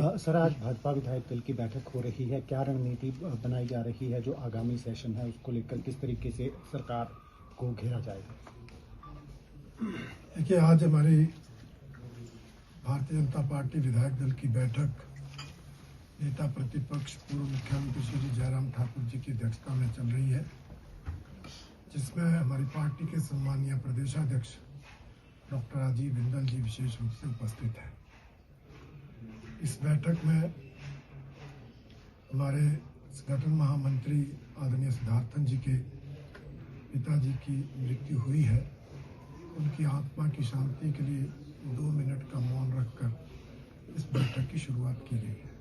Sir, आज भाजपा विधायक दल की बैठक हो रही है, क्या रणनीति बनाई जा रही है जो आगामी सेशन है उसको लेकर, किस तरीके से सरकार को घेरा जाएगा? देखिए, आज हमारी भारतीय जनता पार्टी विधायक दल की बैठक नेता प्रतिपक्ष पूर्व मुख्यमंत्री श्री जयराम ठाकुर जी की अध्यक्षता में चल रही है, जिसमें हमारी पार्टी के सम्मानीय प्रदेशाध्यक्ष डॉक्टर राजीव बिंदल जी विशेष रूप से उपस्थित हैं। इस बैठक में हमारे संगठन महामंत्री आदरणीय सिद्धार्थन जी के पिताजी की मृत्यु हुई है। उनकी आत्मा की शांति के लिए 2 मिनट का मौन रखकर इस बैठक की शुरुआत की गई है।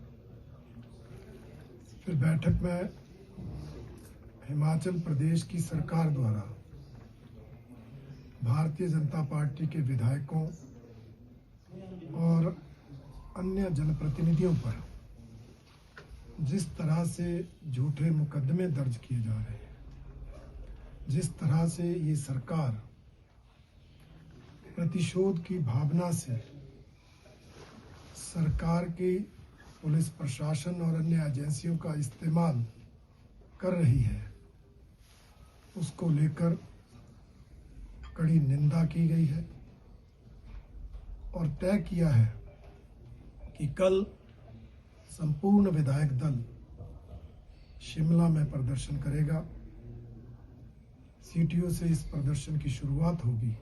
फिर बैठक में हिमाचल प्रदेश की सरकार द्वारा भारतीय जनता पार्टी के विधायकों और अन्य जनप्रतिनिधियों पर जिस तरह से झूठे मुकदमे दर्ज किए जा रहे हैं, जिस तरह से ये सरकार प्रतिशोध की भावना से सरकार की पुलिस प्रशासन और अन्य एजेंसियों का इस्तेमाल कर रही है, उसको लेकर कड़ी निंदा की गई है और तय किया है कि कल संपूर्ण विधायक दल शिमला में प्रदर्शन करेगा। सीटीओ से इस प्रदर्शन की शुरुआत होगी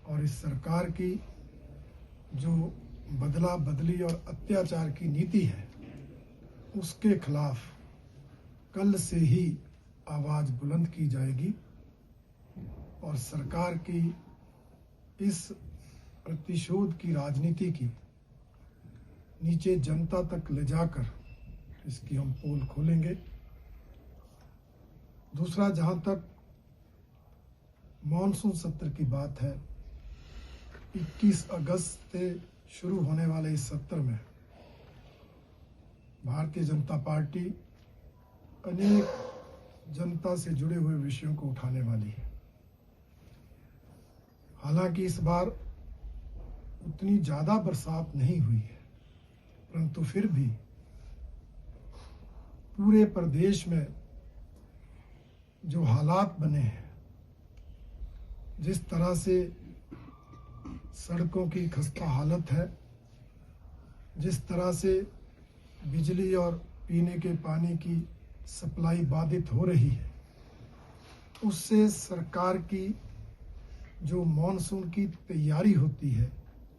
और इस सरकार की जो बदला बदली और अत्याचार की नीति है, उसके खिलाफ कल से ही आवाज बुलंद की जाएगी और सरकार की इस प्रतिशोध की राजनीति की नीचे जनता तक ले जाकर इसकी हम पोल खोलेंगे। दूसरा, जहां तक मॉनसून सत्र की बात है, 21 अगस्त से शुरू होने वाले इस सत्र में भारतीय जनता पार्टी अनेक जनता से जुड़े हुए विषयों को उठाने वाली है। हालांकि इस बार उतनी ज्यादा बरसात नहीं हुई है, परंतु फिर भी पूरे प्रदेश में जो हालात बने हैं, जिस तरह से सड़कों की खस्ता हालत है, जिस तरह से बिजली और पीने के पानी की सप्लाई बाधित हो रही है, उससे सरकार की जो मॉनसून की तैयारी होती है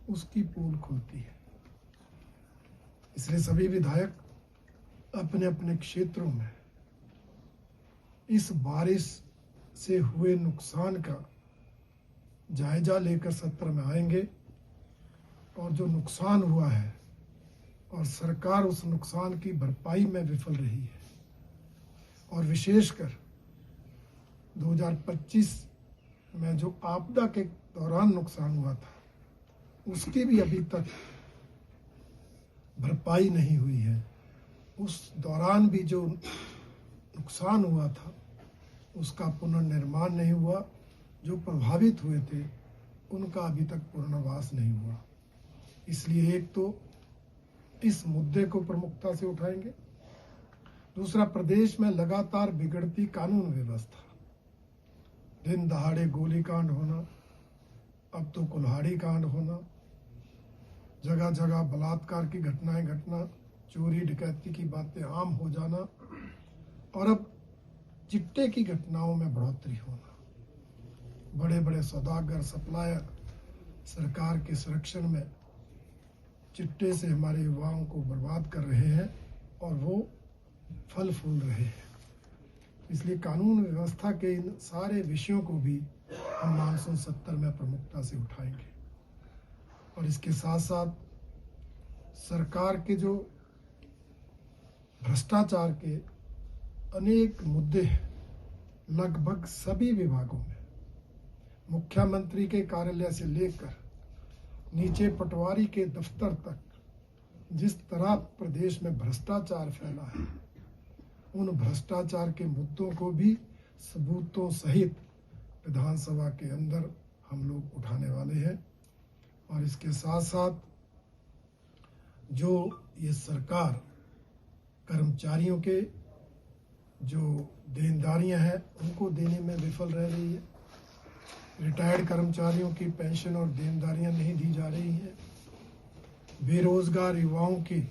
उसकी पोल खुलती है। इसलिए सभी विधायक अपने अपने क्षेत्रों में इस बारिश से हुए नुकसान का जायजा लेकर सत्र में आएंगे और जो नुकसान हुआ है और सरकार उस नुकसान की भरपाई में विफल रही है और विशेषकर 2025 में जो आपदा के दौरान नुकसान हुआ था, उसकी भी अभी तक भरपाई नहीं हुई है। उस दौरान भी जो नुकसान हुआ था उसका पुनर्निर्माण नहीं हुआ। जो प्रभावित हुए थे उनका अभी तक पुनर्वास नहीं हुआ। इसलिए एक तो इस मुद्दे को प्रमुखता से उठाएंगे। दूसरा, प्रदेश में लगातार बिगड़ती कानून व्यवस्था, दिन दहाड़े गोलीकांड होना, अब तो कुल्हाड़ी कांड होना, जगह जगह बलात्कार की घटनाएं घटना, चोरी डकैती की बातें आम हो जाना और अब चिट्टे की घटनाओं में बढ़ोतरी होना। बड़े बड़े सौदागर, सप्लायर सरकार के संरक्षण में चिट्टे से हमारे युवाओं को बर्बाद कर रहे हैं और वो फल फूल रहे हैं। इसलिए कानून व्यवस्था के इन सारे विषयों को भी हम मानसून सत्र में प्रमुखता से उठाएंगे और इसके साथ साथ सरकार के जो भ्रष्टाचार के अनेक मुद्दे हैं, लगभग सभी विभागों में, मुख्यमंत्री के कार्यालय से लेकर नीचे पटवारी के दफ्तर तक, जिस तरह प्रदेश में भ्रष्टाचार फैला है, उन भ्रष्टाचार के मुद्दों को भी सबूतों सहित विधानसभा के अंदर हम लोग उठाने वाले हैं। और इसके साथ साथ जो ये सरकार कर्मचारियों के जो देनदारियां हैं उनको देने में विफल रह रही है। रिटायर्ड कर्मचारियों की पेंशन और देनदारियां नहीं दी जा रही हैं। बेरोजगार युवाओं की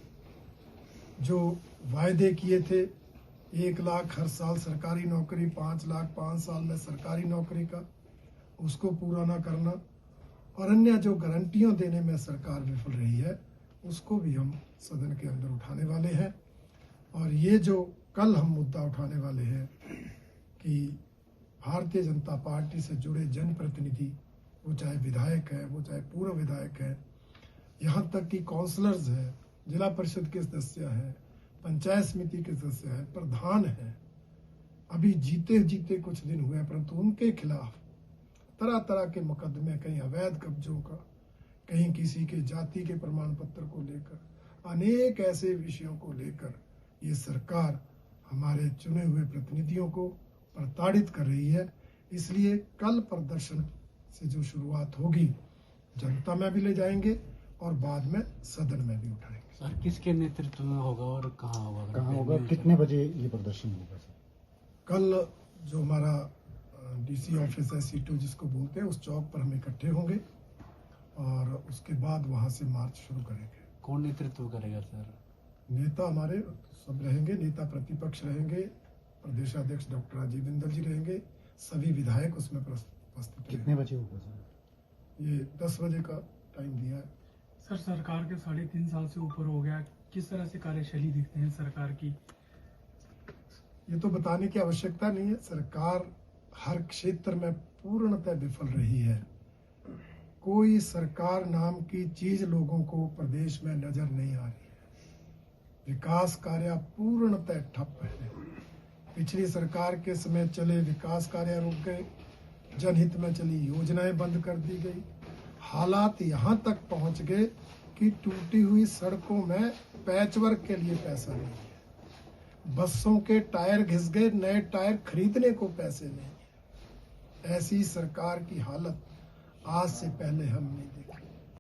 जो वायदे किए थे 1 लाख हर साल सरकारी नौकरी, 5 लाख 5 साल में सरकारी नौकरी का, उसको पूरा ना करना और अन्य जो गारंटियां देने में सरकार विफल रही है उसको भी हम सदन के अंदर उठाने वाले हैं। और ये जो कल हम मुद्दा उठाने वाले हैं कि भारतीय जनता पार्टी से जुड़े जनप्रतिनिधि, वो चाहे विधायक है, वो चाहे पूर्व विधायक है, यहाँ तक कि काउंसलर्स हैं, जिला परिषद के सदस्य हैं, पंचायत समिति के सदस्य हैं, प्रधान हैं, अभी जीते जीते कुछ दिन हुए परंतु उनके खिलाफ तरह तरह के मुकदमे, कहीं अवैध कब्जों का, कहीं किसी के जाति के प्रमाण पत्र को लेकर, अनेक ऐसे विषयों को लेकर ये सरकार हमारे चुने हुए प्रतिनिधियों को प्रताड़ित कर रही है। इसलिए कल प्रदर्शन से जो शुरुआत होगी जनता में भी ले जाएंगे और बाद में सदन में भी उठाएंगे। सर किसके नेतृत्व में होगा और कहाँ होगा, कितने बजे ये प्रदर्शन होगा सर? कल जो हमारा डीसी ऑफिस है C2 जिसको बोलते हैं, उस चौक पर हम इकट्ठे होंगे और उसके बाद वहां से मार्च शुरू करेंगे। कौन नेतृत्व करेगा सर? नेता हमारे सब रहेंगे, नेता प्रतिपक्ष रहेंगे, प्रदेशाध्यक्ष डॉक्टर राजीव बिंदल जी रहेंगे, सभी विधायक उसमें उपस्थित कितने बजे होगा सर? ये 10 बजे का टाइम दिया है। सर सरकार के 3.5 साल से ऊपर हो गया, किस तरह से कार्यशैली दिखते हैं सरकार की? ये तो बताने की आवश्यकता नहीं है। सरकार हर क्षेत्र में पूर्णतः विफल रही है। कोई सरकार नाम की चीज लोगों को प्रदेश में नजर नहीं आ रही है। विकास कार्य पूर्णतः ठप है। पिछली सरकार के समय चले विकास कार्य रुक गए, जनहित में चली योजनाएं बंद कर दी गई। हालात यहाँ तक पहुंच गए कि टूटी हुई सड़कों में पैचवर्क के लिए पैसा नहीं है, बसों के टायर घिस गए, नए टायर खरीदने को पैसे नहीं है। ऐसी सरकार की हालत आज से पहले हम नहीं देखी।